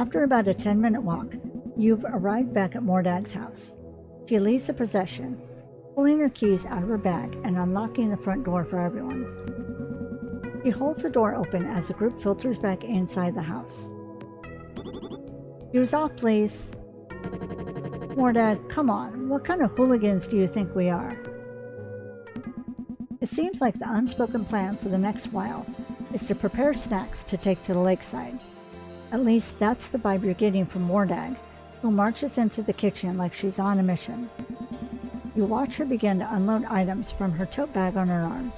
After about a 10-minute walk, you've arrived back at Mordag's house. She leads the procession, pulling her keys out of her bag and unlocking the front door for everyone. She holds the door open as the group filters back inside the house. Shoes off, please. Mordag, come on, what kind of hooligans do you think we are? It seems like the unspoken plan for the next while is to prepare snacks to take to the lakeside. At least that's the vibe you're getting from Mordag, who marches into the kitchen like she's on a mission. You watch her begin to unload items from her tote bag on her arm.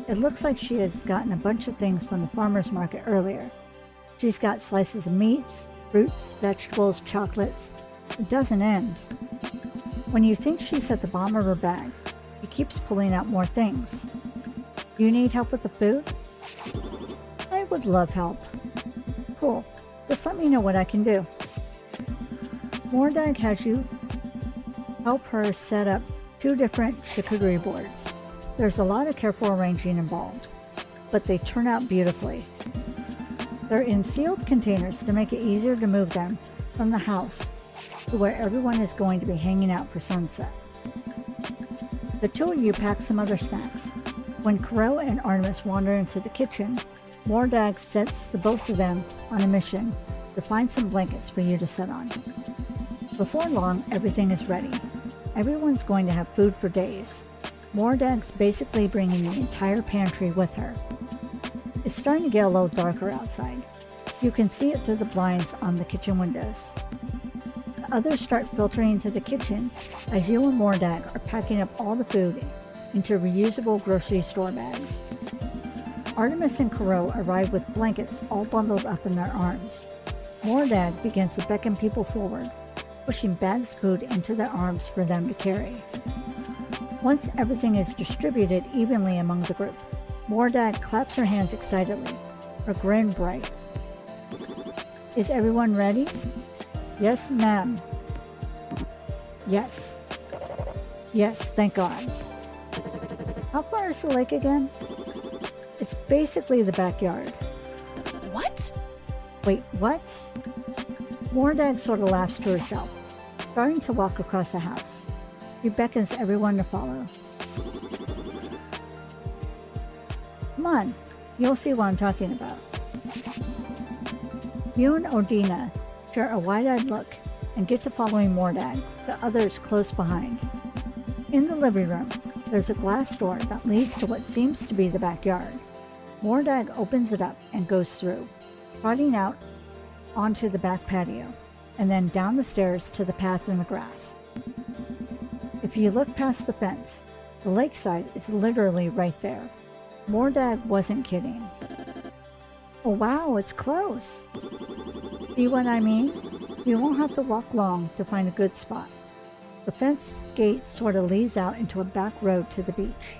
It looks like she has gotten a bunch of things from the farmer's market earlier. She's got slices of meats, fruits, vegetables, chocolates. It doesn't end. When you think she's at the bottom of her bag, she keeps pulling out more things. You need help with the food? I would love help. Cool. Just let me know what I can do. Mordag has you help her set up 2 different charcuterie boards. There's a lot of careful arranging involved, but they turn out beautifully. They're in sealed containers to make it easier to move them from the house to where everyone is going to be hanging out for sunset. The 2 of you pack some other snacks. When Crow and Artemis wander into the kitchen, Mordag sets the both of them on a mission to find some blankets for you to sit on. Before long, everything is ready. Everyone's going to have food for days. Mordag's basically bringing the entire pantry with her. It's starting to get a little darker outside. You can see it through the blinds on the kitchen windows. The others start filtering into the kitchen as you and Mordag are packing up all the food into reusable grocery store bags. Artemis and Kuro arrive with blankets all bundled up in their arms. Mordag begins to beckon people forward, pushing bags of food into their arms for them to carry. Once everything is distributed evenly among the group, Mordag claps her hands excitedly, her grin bright. Is everyone ready? Yes, ma'am. Yes. Yes, thank God. How far is the lake again? It's basically the backyard. What? Wait, what? Mordag sort of laughs to herself, starting to walk across the house. She beckons everyone to follow. Come on, you'll see what I'm talking about. You and Odina share a wide-eyed look and get to following Mordag, the others close behind. In the living room, there's a glass door that leads to what seems to be the backyard. Mordag opens it up and goes through, trotting out onto the back patio, and then down the stairs to the path in the grass. If you look past the fence, the lakeside is literally right there. Mordag wasn't kidding. Oh wow, it's close. See what I mean? You won't have to walk long to find a good spot. The fence gate sort of leads out into a back road to the beach.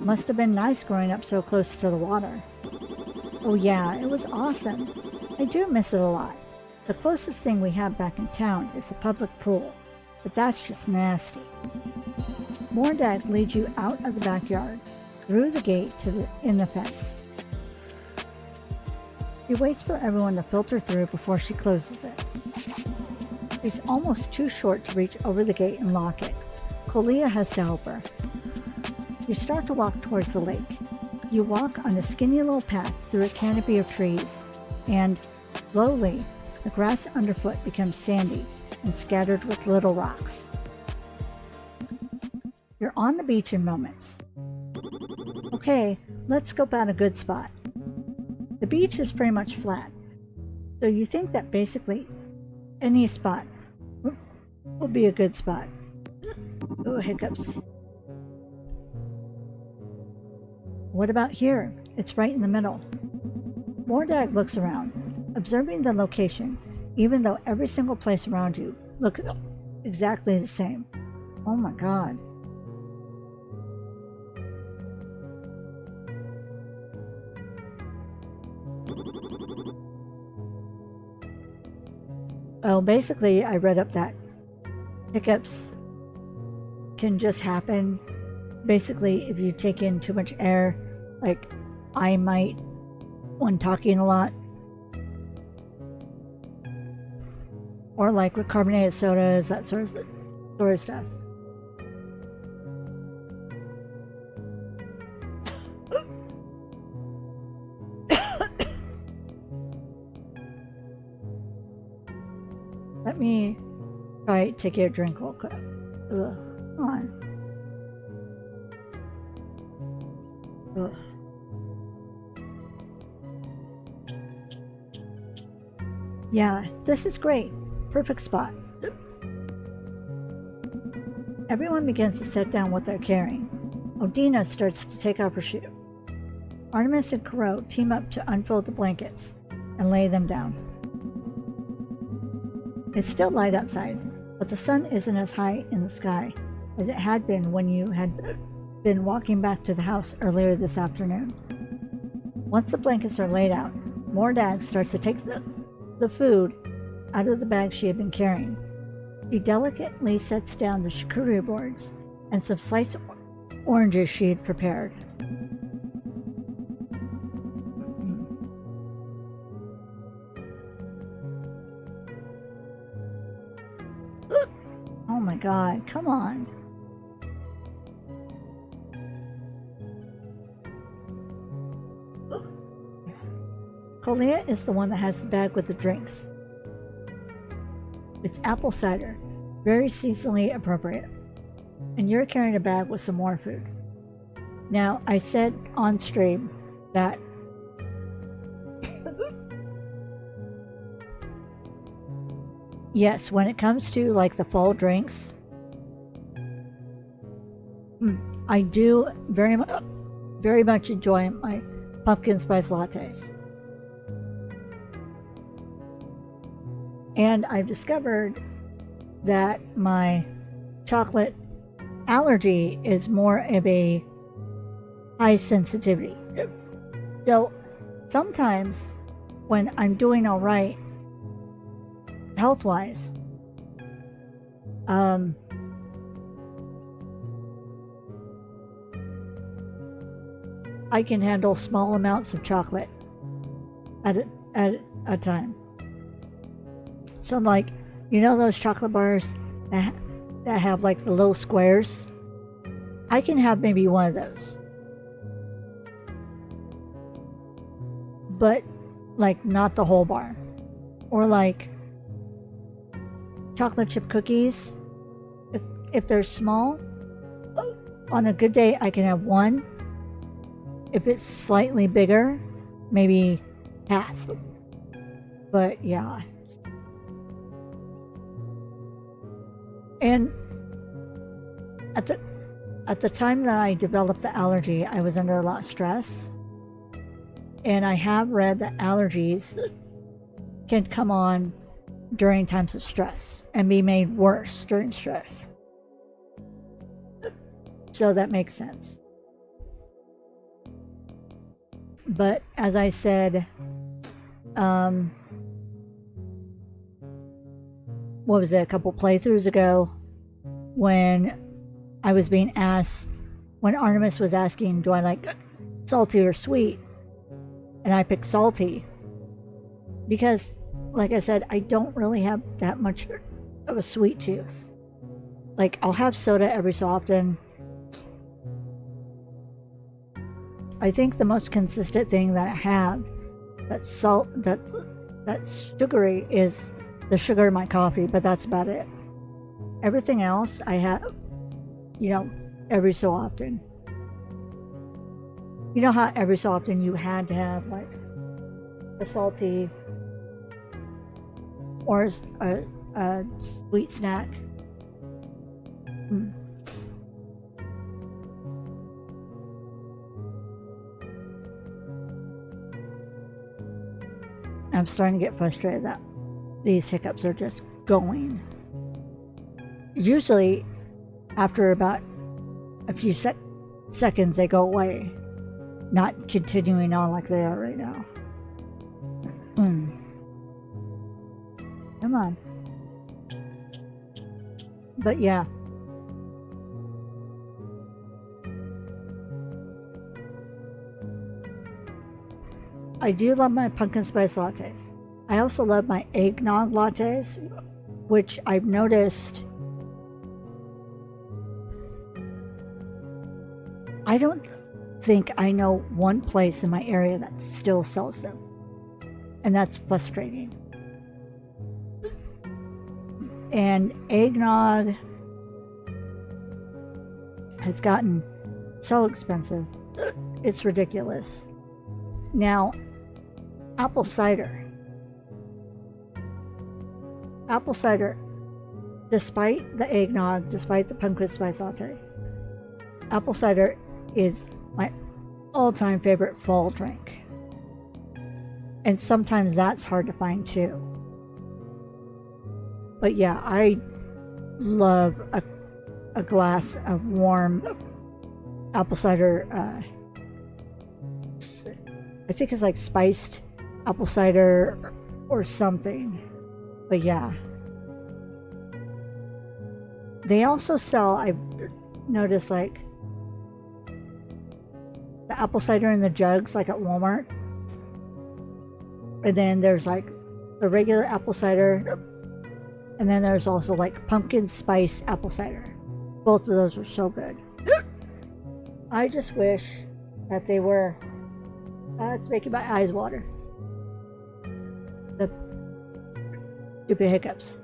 Must have been nice growing up so close to the water. Oh yeah, it was awesome. I do miss it a lot. The closest thing we have back in town is the public pool, but that's just nasty. Mordag leads you out of the backyard, through the gate to in the fence. She waits for everyone to filter through before she closes it. She's almost too short to reach over the gate and lock it. Colia has to help her. You start to walk towards the lake. You walk on a skinny little path through a canopy of trees, and, slowly, the grass underfoot becomes sandy and scattered with little rocks. You're on the beach in moments. Okay, let's scope out a good spot. The beach is pretty much flat, so you think that basically any spot will be a good spot. Oh, hiccups. What about here? It's right in the middle. Mordag looks around, observing the location, even though every single place around you looks exactly the same. Oh my god. Well, basically, I read up that hiccups can just happen. Basically, if you take in too much air, like I might when talking a lot. or like with carbonated sodas, that sort of stuff. Let me try to get a drink real quick. Ugh, come on. Ugh. Yeah, this is great. Perfect spot. Everyone begins to set down what they're carrying. Odina starts to take off her shoe. Artemis and Kuro team up to unfold the blankets and lay them down. It's still light outside, but the sun isn't as high in the sky as it had been when you had been walking back to the house earlier this afternoon. Once the blankets are laid out, Mordag starts to take the food out of the bag she had been carrying. She delicately sets down the charcuterie boards and some sliced oranges she had prepared. Oh my god, come on. Colea is the one that has the bag with the drinks. It's apple cider, very seasonally appropriate. And you're carrying a bag with some more food. Now, I said on stream that yes, when it comes to like the fall drinks, I do very much enjoy my pumpkin spice lattes. And I've discovered that my chocolate allergy is more of a high sensitivity. So sometimes when I'm doing all right health-wise, I can handle small amounts of chocolate at a time. So like, you know those chocolate bars that have like the little squares? I can have maybe one of those. But like not the whole bar. Or like chocolate chip cookies. If they're small, on a good day I can have one. If it's slightly bigger, maybe half. But yeah. And at the time that I developed the allergy, I was under a lot of stress. And I have read that allergies can come on during times of stress and be made worse during stress. So that makes sense. But as I said, what was it, a couple playthroughs ago, when I was being asked, when Artemis was asking, do I like salty or sweet? And I picked salty. Because, like I said, I don't really have that much of a sweet tooth. Like, I'll have soda every so often. I think the most consistent thing that I have that's sugary is the sugar in my coffee, but that's about it. Everything else I have, every so often. You know how every so often you had to have like a salty or a sweet snack? I'm starting to get frustrated that these hiccups are just going. Usually, after about a few seconds, they go away, not continuing on like they are right now. Come on. But yeah. I do love my pumpkin spice lattes. I also love my eggnog lattes which I've noticed. I don't think I know one place in my area that still sells them, and that's frustrating. And eggnog has gotten so expensive, it's ridiculous. Now, apple cider, despite the eggnog, despite the pumpkin spice latte, apple cider is my all-time favorite fall drink. And sometimes that's hard to find too. But yeah, I love a glass of warm apple cider. I think it's like spiced apple cider or something. But yeah. They also sell, I've noticed, like the apple cider in the jugs, like at Walmart. And then there's like the regular apple cider. And then there's also like pumpkin spice apple cider. Both of those are so good. I just wish that they were, it's making my eyes water. The stupid hiccups.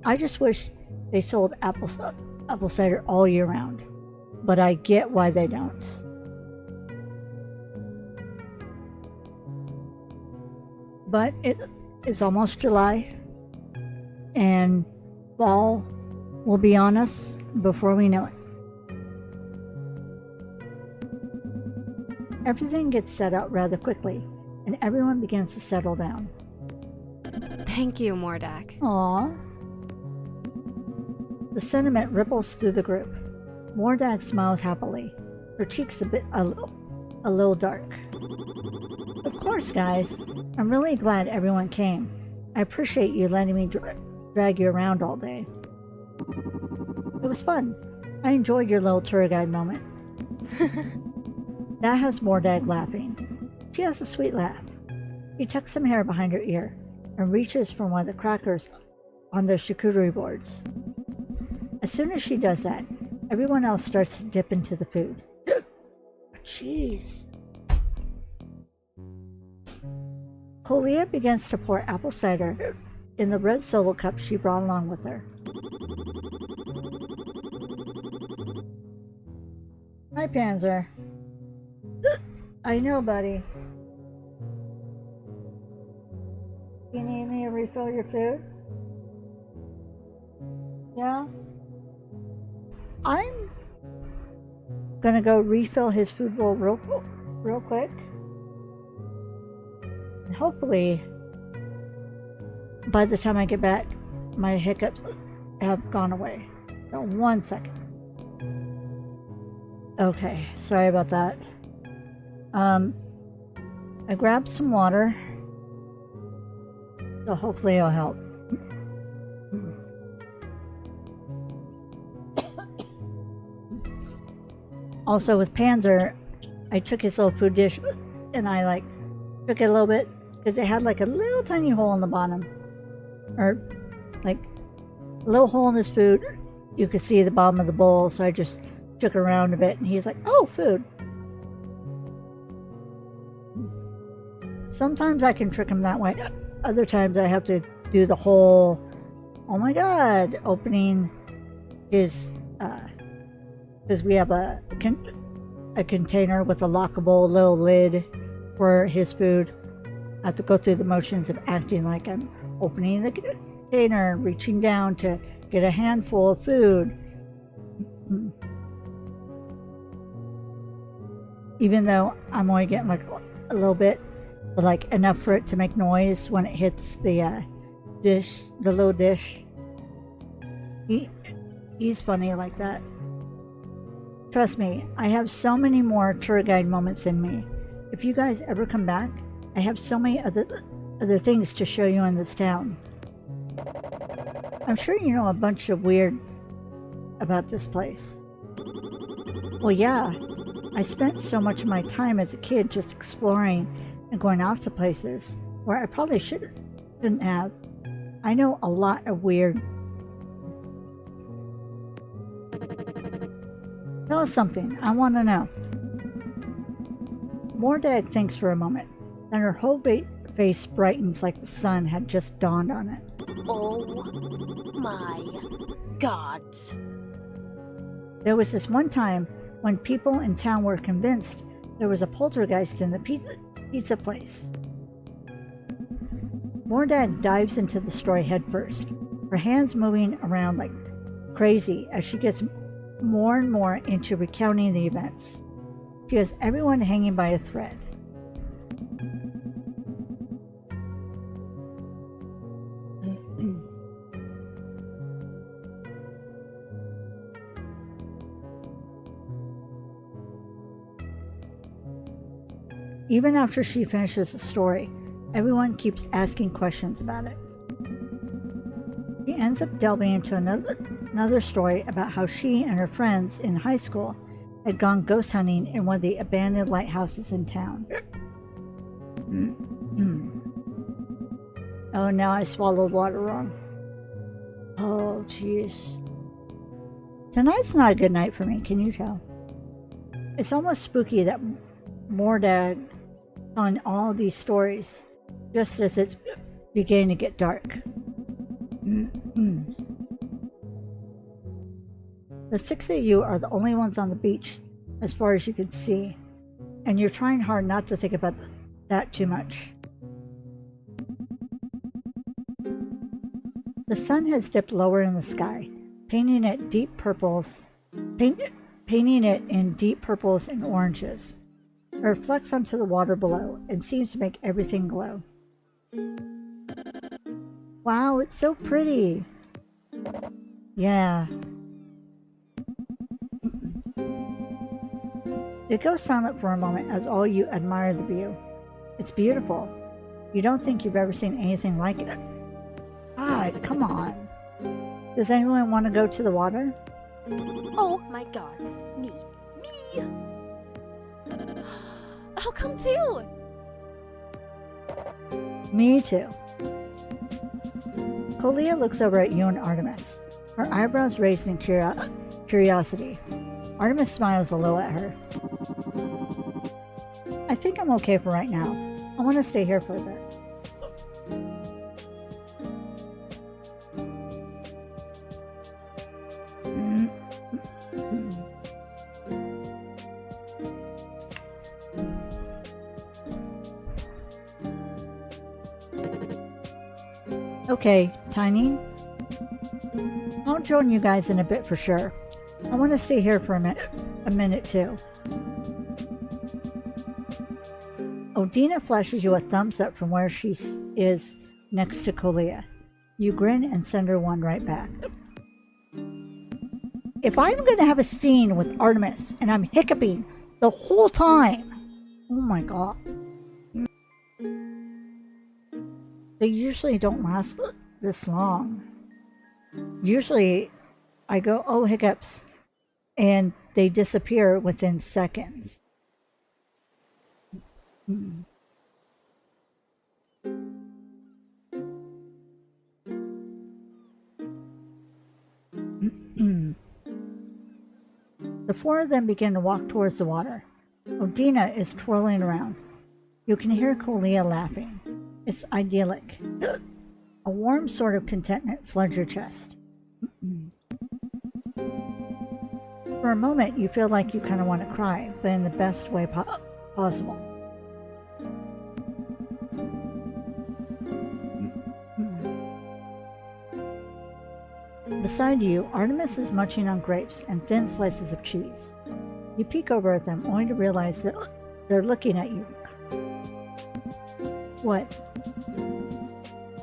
I just wish they sold apple cider all year round. But I get why they don't. But it's almost July, and fall will be on us before we know it. Everything gets set out rather quickly, and everyone begins to settle down. Thank you, Mordak. Aww. The sentiment ripples through the group. Mordak smiles happily, her cheeks a little dark. Of course, guys. I'm really glad everyone came. I appreciate you letting me drag you around all day. It was fun. I enjoyed your little tour guide moment. That has Mordag laughing. She has a sweet laugh. She tucks some hair behind her ear and reaches for one of the crackers on the charcuterie boards. As soon as she does that, everyone else starts to dip into the food. Jeez. Colia begins to pour apple cider in the red solo cup she brought along with her. Hi, Panzer. I know, buddy. You need me to refill your food? Yeah? I'm gonna go refill his food bowl real quick. And hopefully, by the time I get back, my hiccups have gone away. So 1 second. Okay, sorry about that. I grabbed some water, so hopefully it'll help. Also with Panzer, I took his little food dish and I took it a little bit because it had like a little tiny hole in the bottom, or like a little hole in his food. You could see the bottom of the bowl, so I just shook it around a bit and he's like, "Oh, food." Sometimes I can trick him that way. Other times I have to do the whole, oh my god, opening his, because we have a container with a lockable little lid for his food. I have to go through the motions of acting like I'm opening the container, reaching down to get a handful of food. Even though I'm only getting like a little bit, but like enough for it to make noise when it hits the dish, the little dish. He's funny like that. Trust me, I have so many more tour guide moments in me. If you guys ever come back, I have so many other things to show you in this town. I'm sure you know a bunch of weird about this place. Well, yeah, I spent so much of my time as a kid just exploring and going off to places where I probably shouldn't have. I know a lot of weird. Tell us something. I want to know. Mordag thinks for a moment. Then her whole face brightens like the sun had just dawned on it. Oh my gods. There was this one time when people in town were convinced there was a poltergeist in the pizza place. Mordag dives into the story headfirst, her hands moving around like crazy as she gets more and more into recounting the events. She has everyone hanging by a thread. Even after she finishes the story, everyone keeps asking questions about it. She ends up delving into another story about how she and her friends in high school had gone ghost hunting in one of the abandoned lighthouses in town. Oh, now I swallowed water wrong. Oh, jeez. Tonight's not a good night for me, can you tell? It's almost spooky that Mordag telling all these stories just as it's beginning to get dark. The six of you are the only ones on the beach as far as you can see, and you're trying hard not to think about that too much. The sun has dipped lower in the sky, painting it in deep purples and oranges. It reflects onto the water below and seems to make everything glow. Wow, it's so pretty! Yeah. It goes silent for a moment as all you admire the view. It's beautiful. You don't think you've ever seen anything like it. God, come on. Does anyone want to go to the water? Oh my gods. Me. I'll come too! Me too. Colia looks over at you and Artemis, her eyebrows raised in curiosity. Artemis smiles a little at her. I think I'm okay for right now. I want to stay here for a bit. Okay, Tiny. I'll join you guys in a bit for sure. I want to stay here for a minute too. Odina flashes you a thumbs up from where she is next to Colia. You grin and send her one right back. If I'm going to have a scene with Artemis and I'm hiccuping the whole time, oh my god. They usually don't last this long. Usually I go, oh, hiccups, and they disappear within seconds. The four of them begin to walk towards the water. Odina is twirling around. You can hear Colia laughing. It's idyllic. A warm sort of contentment floods your chest. For a moment, you feel like you kind of want to cry, but in the best way possible. Beside you, Artemis is munching on grapes and thin slices of cheese. You peek over at them, only to realize that they're looking at you. What?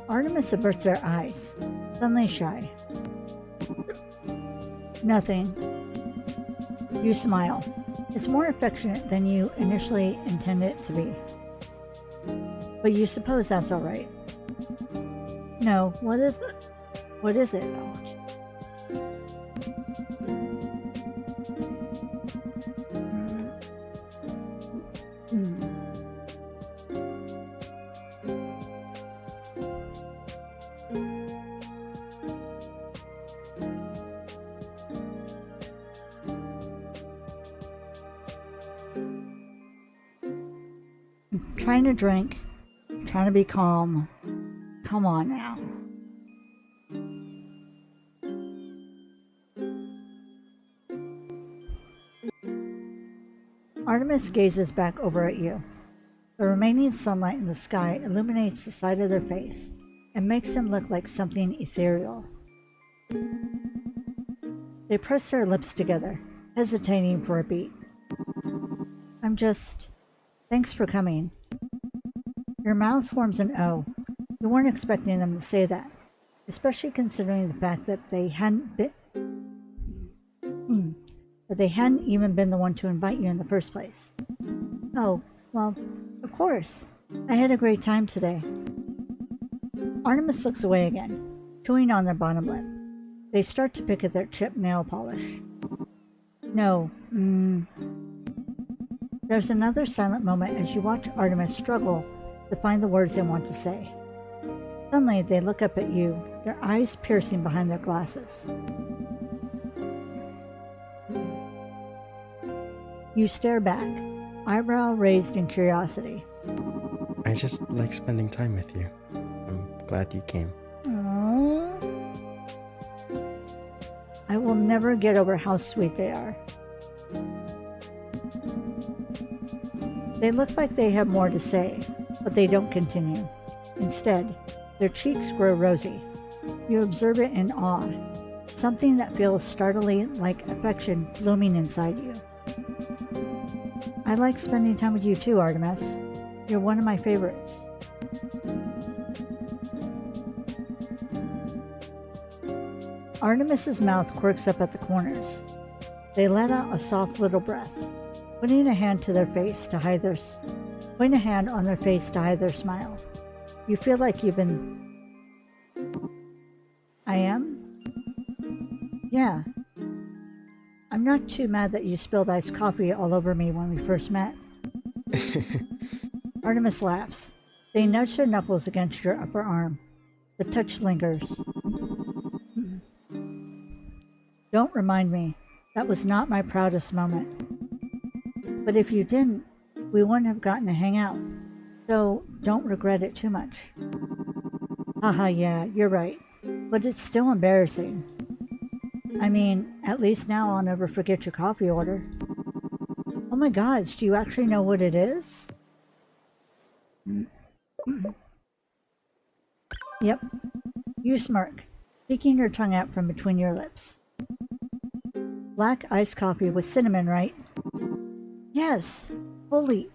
Artemis averts her eyes, suddenly shy. Nothing. You smile. It's more affectionate than you initially intended it to be. But you suppose that's all right. No, what is it? What is it? trying to drink, trying to be calm. Come on now. Artemis gazes back over at you. The remaining sunlight in the sky illuminates the side of their face and makes them look like something ethereal. They press their lips together, hesitating for a beat. Thanks for coming. Your mouth forms an O. You weren't expecting them to say that, especially considering the fact that they hadn't even been the one to invite you in the first place. Oh, well, of course. I had a great time today. Artemis looks away again, chewing on their bottom lip. They start to pick at their chipped nail polish. No, There's another silent moment as you watch Artemis struggle to find the words they want to say. Suddenly, they look up at you, their eyes piercing behind their glasses. You stare back, eyebrow raised in curiosity. I just like spending time with you. I'm glad you came. Aww. I will never get over how sweet they are. They look like they have more to say, but they don't continue. Instead, their cheeks grow rosy. You observe it in awe, something that feels startlingly like affection blooming inside you. I like spending time with you too, Artemis. You're one of my favorites. Artemis's mouth quirks up at the corners. They let out a soft little breath, putting a hand on their face to hide their smile. You feel like you've been... I am? Yeah. I'm not too mad that you spilled iced coffee all over me when we first met. Artemis laughs. They nudge their knuckles against your upper arm. The touch lingers. Don't remind me. That was not my proudest moment. But if you didn't, we wouldn't have gotten to hang out. So don't regret it too much. Haha, yeah, you're right. But it's still embarrassing. I mean, at least now I'll never forget your coffee order. Oh my gosh, do you actually know what it is? Yep. You smirk, peeking your tongue out from between your lips. Black iced coffee with cinnamon, right? Yes. Holy.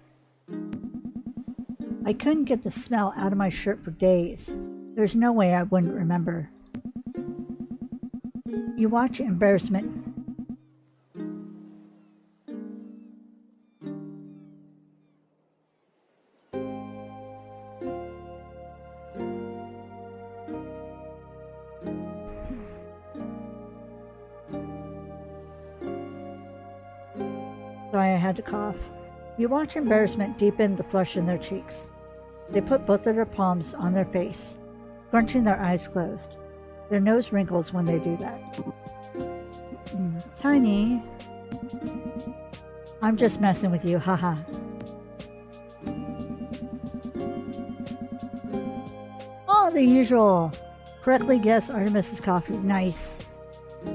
I couldn't get the smell out of my shirt for days. There's no way I wouldn't remember. You watch embarrassment. Sorry, I had to cough. You watch embarrassment deepen the flush in their cheeks. They put both of their palms on their face, crunching their eyes closed. Their nose wrinkles when they do that. Tiny. I'm just messing with you, haha. Oh, the usual. Correctly guess Artemis's coffee. Nice.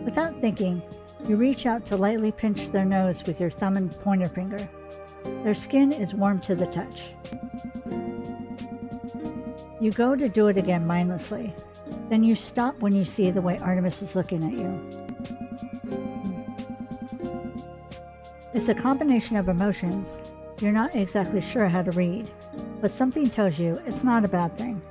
Without thinking, you reach out to lightly pinch their nose with your thumb and pointer finger. Their skin is warm to the touch. You go to do it again mindlessly. Then you stop when you see the way Artemis is looking at you. It's a combination of emotions you're not exactly sure how to read, but something tells you it's not a bad thing.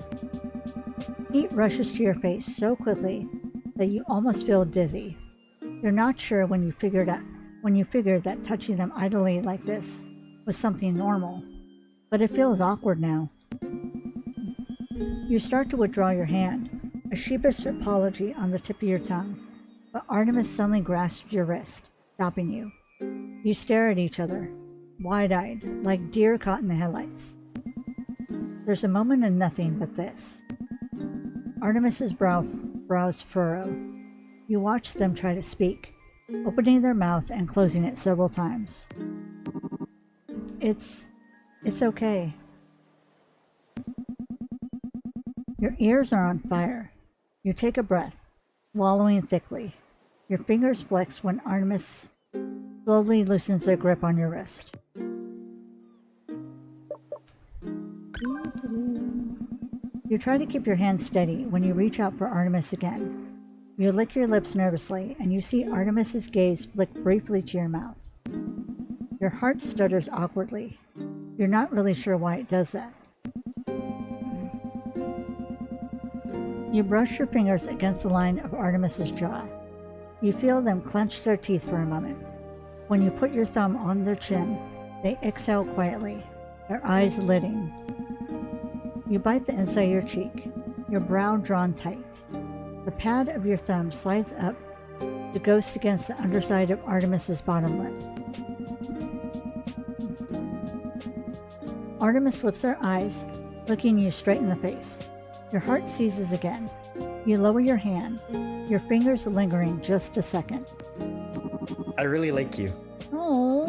Heat rushes to your face so quickly that you almost feel dizzy. You're not sure when you figured that touching them idly like this was something normal, but it feels awkward now. You start to withdraw your hand, a sheepish apology on the tip of your tongue, but Artemis suddenly grasps your wrist, stopping you. You stare at each other, wide-eyed, like deer caught in the headlights. There's a moment of nothing but this. Artemis's brows furrow. You watch them try to speak, opening their mouth and closing it several times. It's okay. Your ears are on fire. You take a breath, swallowing thickly. Your fingers flex when Artemis slowly loosens their grip on your wrist. You try to keep your hand steady when you reach out for Artemis again. You lick your lips nervously, and you see Artemis's gaze flick briefly to your mouth. Your heart stutters awkwardly. You're not really sure why it does that. You brush your fingers against the line of Artemis's jaw. You feel them clench their teeth for a moment. When you put your thumb on their chin, they exhale quietly, their eyes lidding. You bite the inside of your cheek, your brow drawn tight. The pad of your thumb slides up to ghost against the underside of Artemis's bottom lip. Artemis lifts her eyes, looking you straight in the face. Your heart seizes again. You lower your hand, your fingers lingering just a second. I really like you. Oh.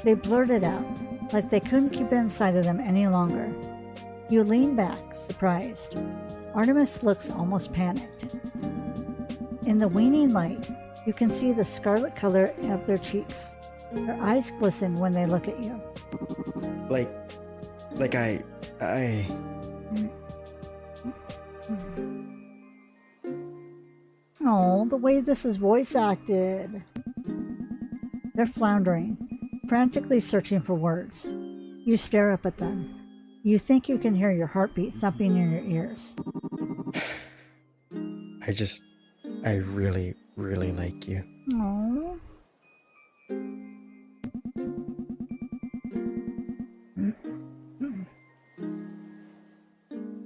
They blurted out, like they couldn't keep it inside of them any longer. You lean back, surprised. Artemis looks almost panicked. In the waning light, you can see the scarlet color of their cheeks. Their eyes glisten when they look at you. Like I... Oh, the way this is voice acted. They're floundering, frantically searching for words. You stare up at them. You think you can hear your heartbeat thumping in your ears. I really, really like you. Oh.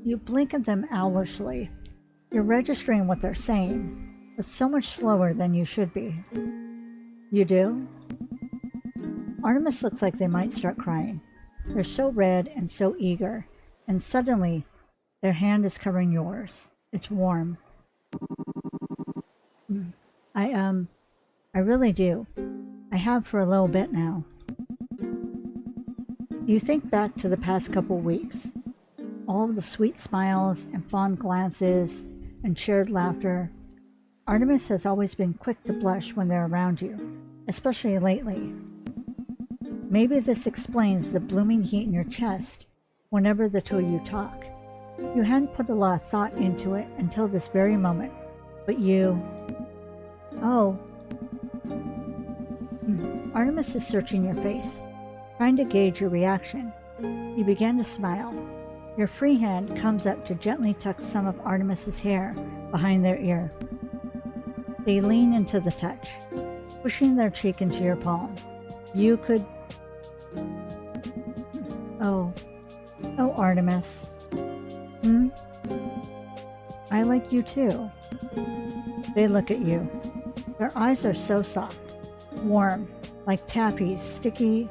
You blink at them owlishly. You're registering what they're saying, but so much slower than you should be. You do? Artemis looks like they might start crying. They're so red and so eager, and suddenly their hand is covering yours. It's warm. I really do. I have for a little bit now. You think back to the past couple weeks. All of the sweet smiles and fond glances and shared laughter. Artemis has always been quick to blush when they're around you, especially lately. Maybe this explains the blooming heat in your chest whenever the two of you talk. You hadn't put a lot of thought into it until this very moment, but you... Oh. Artemis is searching your face, trying to gauge your reaction. You begin to smile. Your free hand comes up to gently tuck some of Artemis's hair behind their ear. They lean into the touch, pushing their cheek into your palm. You could... Oh, Artemis. I like you too. They look at you. Their eyes are so soft, warm, like tappies sticky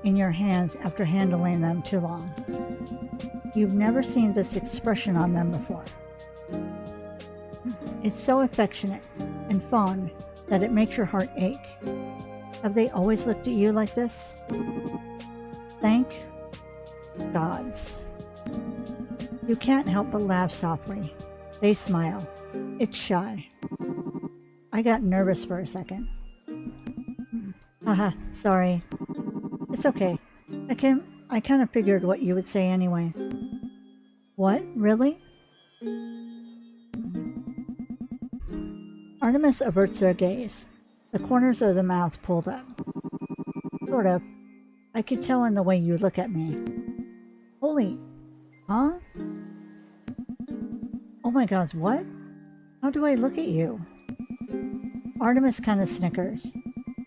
in your hands after handling them too long. You've never seen this expression on them before. It's so affectionate and fond that it makes your heart ache. Have they always looked at you like this? Thank gods. You can't help but laugh softly. They smile. It's shy. I got nervous for a second. Haha, sorry. It's okay. I kind of figured what you would say anyway. What? Really? Artemis averts her gaze, the corners of the mouth pulled up. Sort of. I could tell in the way you look at me. Holy... Huh? Oh my god, what? How do I look at you? Artemis kind of snickers.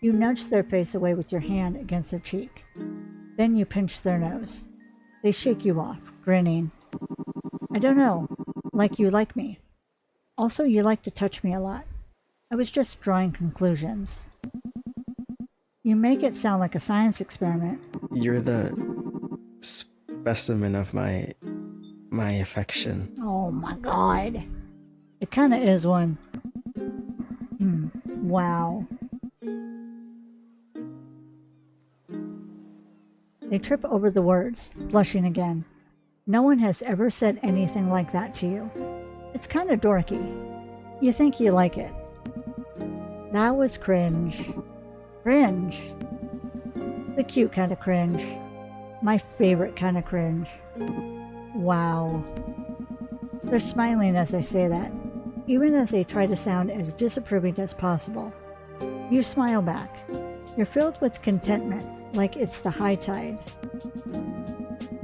You nudge their face away with your hand against their cheek. Then you pinch their nose. They shake you off, grinning. I don't know. Like you like me. Also, you like to touch me a lot. I was just drawing conclusions. You make it sound like a science experiment. You're the specimen of my affection. Oh my god. It kind of is one. Wow. They trip over the words, blushing again. No one has ever said anything like that to you. It's kind of dorky. You think you like it. That was cringe. Cringe. The cute kind of cringe. My favorite kind of cringe. Wow. They're smiling as I say that, even as they try to sound as disapproving as possible. You smile back. You're filled with contentment, like it's the high tide.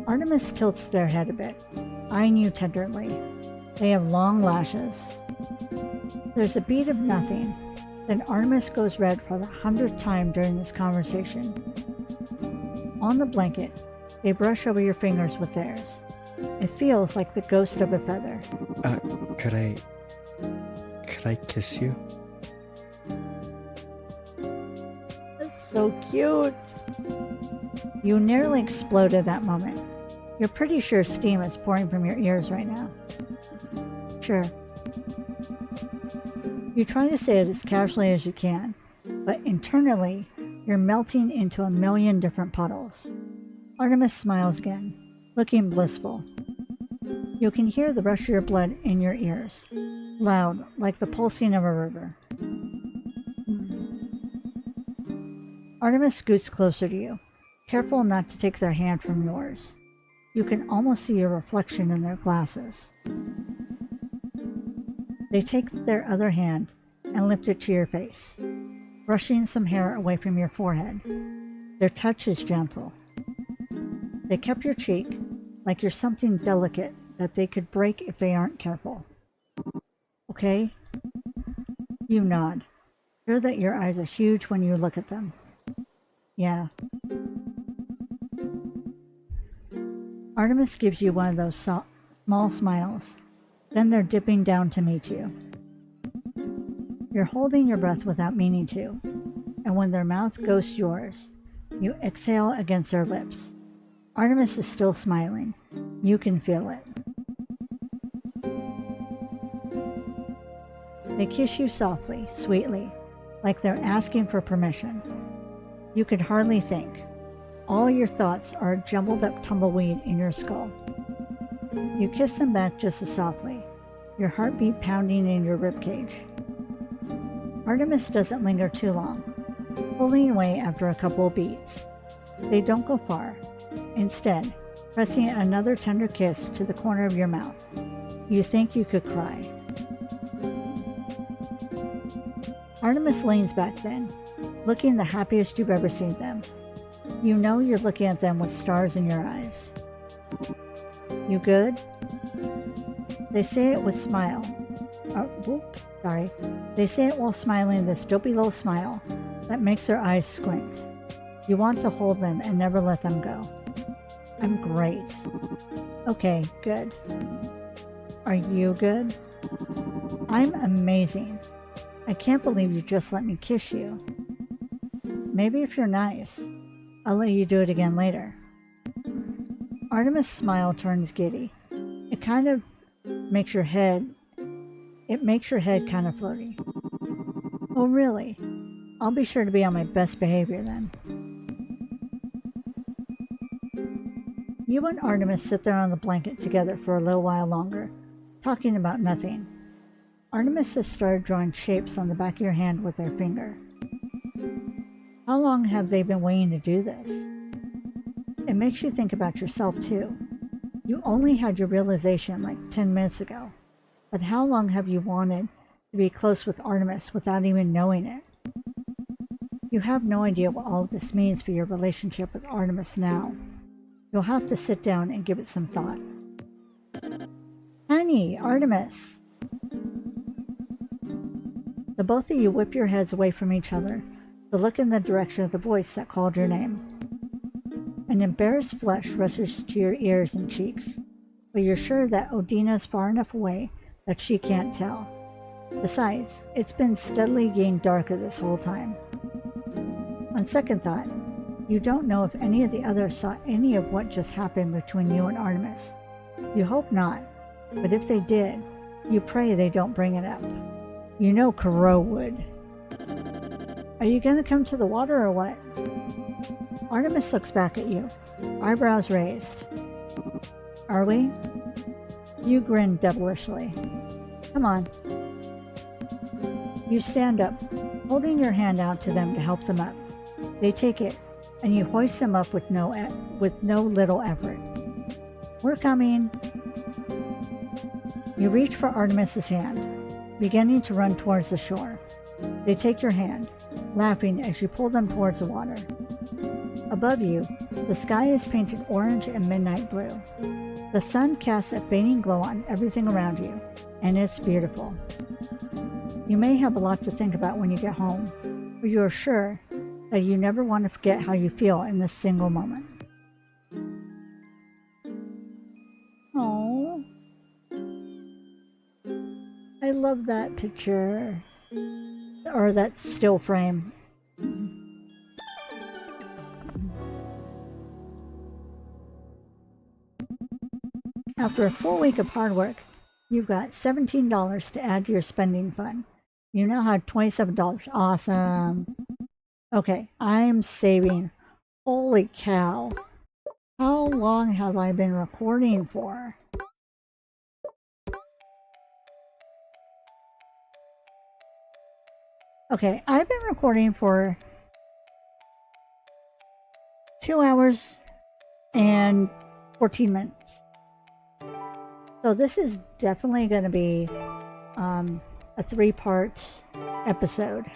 Artemis tilts their head a bit, eyeing you tenderly. They have long lashes. There's a beat of nothing. Then Artemis goes red for the 100th time during this conversation. On the blanket, they brush over your fingers with theirs. It feels like the ghost of a feather. Could I kiss you? That's so cute. You nearly explode at that moment. You're pretty sure steam is pouring from your ears right now. Sure. You try to say it as casually as you can, but internally, you're melting into a million different puddles. Artemis smiles again, looking blissful. You can hear the rush of your blood in your ears, loud like the pulsing of a river. Artemis scoots closer to you, careful not to take their hand from yours. You can almost see your reflection in their glasses. They take their other hand and lift it to your face, brushing some hair away from your forehead. Their touch is gentle. They cup your cheek like you're something delicate that they could break if they aren't careful. Okay? You nod, sure that your eyes are huge when you look at them. Yeah. Artemis gives you one of those small smiles. Then they're dipping down to meet you. You're holding your breath without meaning to, and when their mouth goes to yours, you exhale against their lips. Artemis is still smiling. You can feel it. They kiss you softly, sweetly, like they're asking for permission. You can hardly think. All your thoughts are a jumbled up tumbleweed in your skull. You kiss them back just as softly, your heartbeat pounding in your ribcage. Artemis doesn't linger too long, pulling away after a couple of beats. They don't go far, instead, pressing another tender kiss to the corner of your mouth. You think you could cry. Artemis leans back then, looking the happiest you've ever seen them. You know you're looking at them with stars in your eyes. You good? They say it with smile. They say it while smiling this dopey little smile that makes their eyes squint. You want to hold them and never let them go. I'm great. Okay, good. Are you good? I'm amazing. I can't believe you just let me kiss you. Maybe if you're nice, I'll let you do it again later. Artemis' smile turns giddy. It kind of makes your head kind of floaty. Oh, really? I'll be sure to be on my best behavior then. You and Artemis sit there on the blanket together for a little while longer, talking about nothing. Artemis has started drawing shapes on the back of your hand with her finger. How long have they been waiting to do this? It makes you think about yourself too. You only had your realization like 10 minutes ago. But how long have you wanted to be close with Artemis without even knowing it? You have no idea what all of this means for your relationship with Artemis now. You'll have to sit down and give it some thought. Honey, Artemis! The both of you whip your heads away from each other to look in the direction of the voice that called your name. An embarrassed flush rushes to your ears and cheeks, but you're sure that Odina's far enough away that she can't tell. Besides, it's been steadily getting darker this whole time. On second thought, you don't know if any of the others saw any of what just happened between you and Artemis. You hope not, but if they did, you pray they don't bring it up. You know Kuro would. Are you gonna come to the water or what? Artemis looks back at you, eyebrows raised. Are we? You grin devilishly. Come on. You stand up, holding your hand out to them to help them up. They take it, and you hoist them up with no little effort. We're coming. You reach for Artemis's hand, beginning to run towards the shore. They take your hand, laughing as you pull them towards the water. Above you, the sky is painted orange and midnight blue. The sun casts a fading glow on everything around you, and it's beautiful. You may have a lot to think about when you get home, but you are sure that you never want to forget how you feel in this single moment. Oh, I love that picture, or that still frame. After a full week of hard work, you've got $17 to add to your spending fund. You now have $27. Awesome. Okay, I'm saving. Holy cow. How long have I been recording for? Okay, I've been recording for 2 hours and 14 minutes. So this is definitely going to be a 3-part episode.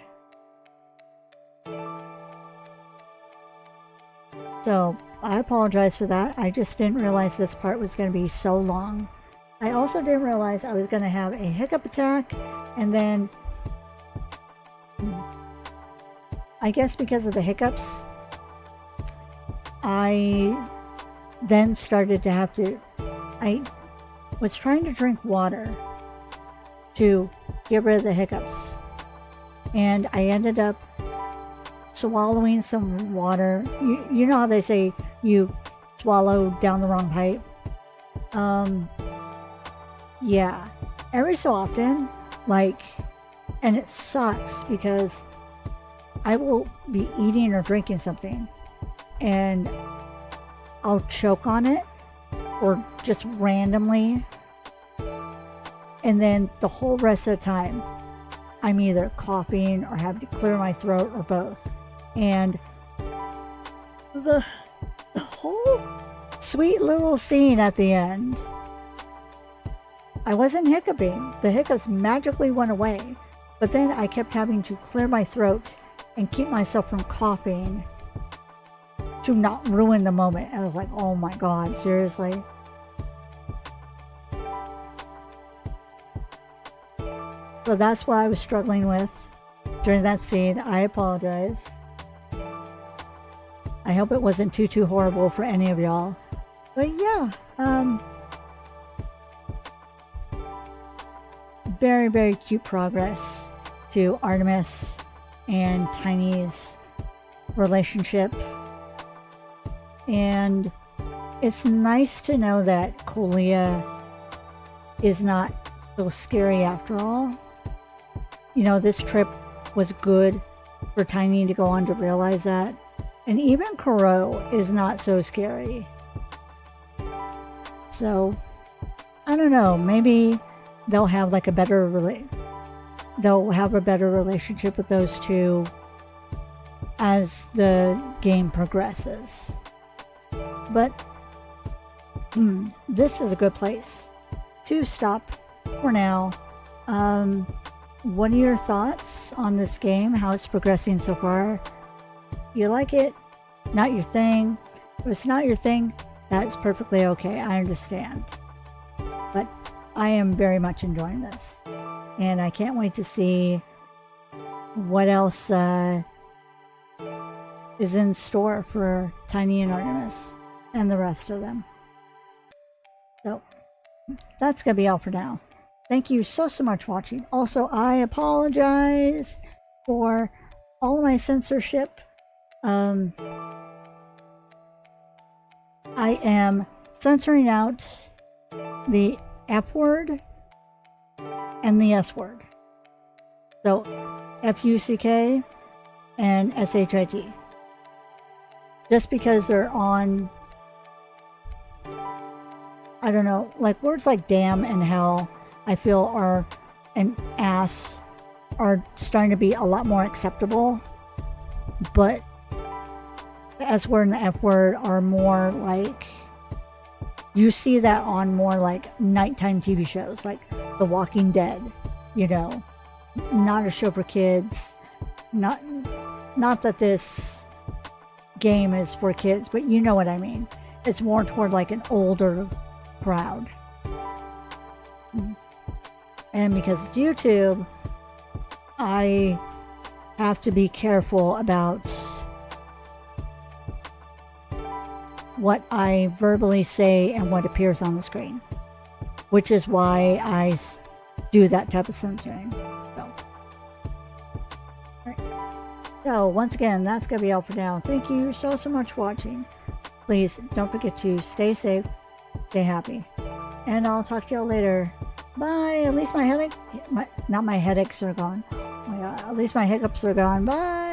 So I apologize for that. I just didn't realize this part was going to be so long. I also didn't realize I was going to have a hiccup attack, and then I guess because of the hiccups, I then started to have to, I was trying to drink water to get rid of the hiccups, and I ended up swallowing some water. You know how they say you swallow down the wrong pipe? Yeah, every so often, like, and it sucks because I will be eating or drinking something and I'll choke on it, or just randomly, and then the whole rest of the time I'm either coughing or having to clear my throat, or both. And the whole sweet little scene at the end, I wasn't hiccuping. The hiccups magically went away, but then I kept having to clear my throat and keep myself from coughing to not ruin the moment. I was like, oh my god, seriously? So that's what I was struggling with during that scene. I apologize. I hope it wasn't too horrible for any of y'all. But yeah, very, very cute progress to Artemis and Tiny's relationship. And it's nice to know that Colia is not so scary after all. You know, this trip was good for Tiny to go on to realize that. And even Kuro is not so scary. So, I don't know, maybe they'll have like a better relationship with those two as the game progresses. But this is a good place to stop for now. What are your thoughts on this game? How it's progressing so far? You like it? Not your thing? If it's not your thing, that's perfectly okay. I understand. But I am very much enjoying this. And I can't wait to see what else is in store for Tiny and Artemis and the rest of them. So that's going to be all for now. Thank you so much for watching. Also, I apologize for all of my censorship. I am censoring out the F word and the S word. So, F-U-C-K and S-H-I-T. Just because they're on I don't know, like words like damn and hell, I feel are, and ass are starting to be a lot more acceptable. But the S word and the F word are more like, you see that on more like nighttime TV shows, like The Walking Dead, you know, not a show for kids. Not that this game is for kids, but you know what I mean. It's more toward like an older crowd. And because it's YouTube, I have to be careful about what I verbally say and what appears on the screen, which is why I do that type of censoring. So once again, that's going to be all for now. Thank you so much for watching. Please don't forget to stay safe, stay happy, and I'll talk to y'all later. Bye. At least my headache, not my headaches are gone. Oh my God, at least my hiccups are gone. Bye.